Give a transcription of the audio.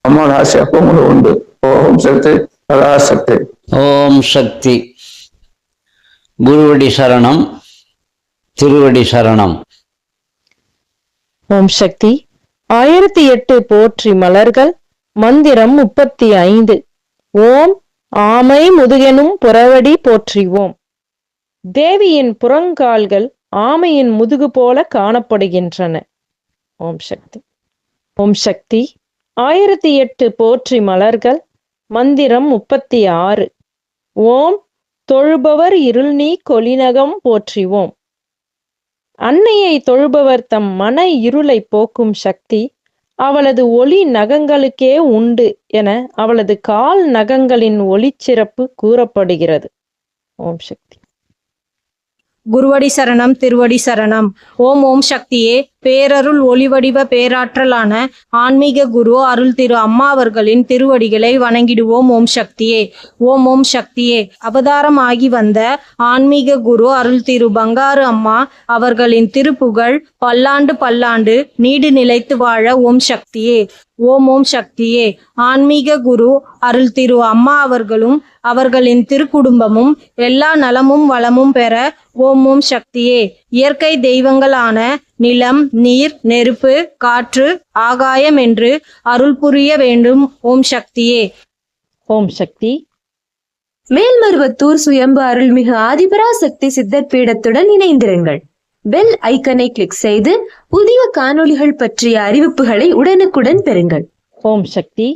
அம்மாவோட ஆசை அப்பவும் உண்டு. ஓம் சக்தி பராசக்தி. ஓம் சக்தி. குருவடி சரணம், திருவடி சரணம். ஓம் சக்தி. 1008 போற்றி மலர்கள். மந்திரம் 35. ஓம் ஆமை முதுகெனும் புறவடி போற்றிவோம். தேவியின் புறங்கால்கள் ஆமையின் முதுகு போல காணப்படுகின்றன. ஓம் சக்தி. ஓம் சக்தி. 1008 போற்றி மலர்கள். மந்திரம் 36. ஓம் தொழுபவர் இருள் நீ கொலிநகம் போற்றிவோம். அன்னையை தொழுபவர் தம் மன இருளை போக்கும் சக்தி அவளது ஒளி நகங்களுக்கே உண்டு என அவளது கால் நகங்களின் ஒளிச்சிறப்பு கூறப்படுகிறது. ஓம் சக்தி. குருவடி சரணம், திருவடி சரணம். ஓம் ஓம் சக்தியே. பேரருள் ஒளிவடிவ பேராற்றலான ஆன்மீக குரு அருள் திரு அம்மா அவர்களின் திருவடிகளை வணங்கிடுவோம். ஓம் சக்தியே. ஓம் ஓம் சக்தியே. அவதாரம் ஆகி வந்த ஆன்மீக குரு அருள் திரு பங்காரு அம்மா அவர்களின் திருப்புகழ் பல்லாண்டு பல்லாண்டு நீடு நிலைத்து வாழ. ஓம் சக்தியே. ஓம் ஓம் சக்தியே. ஆன்மீக குரு அருள் திரு அம்மா அவர்களும் அவர்களின் திருக்குடும்பமும் எல்லா நலமும் வளமும் பெற. ஓம் ஓம் சக்தியே. இயற்கை தெய்வங்களான நிலம், நீர், நெருப்பு, காற்று, ஆகாயம் என்று அருள் புரிய வேண்டும். ஓம் சக்தியே. ஓம் சக்தி. மேல்மருவத்தூர் சுயம்பு அருள்மிகு ஆதிபராசக்தி சித்தர் பீடத்துடன் இணைந்திருங்கள். பெல் ஐக்கனை கிளிக் செய்து புதிய காணொளிகள் பற்றிய அறிவிப்புகளை உடனுக்குடன் பெறுங்கள். ஓம் சக்தி.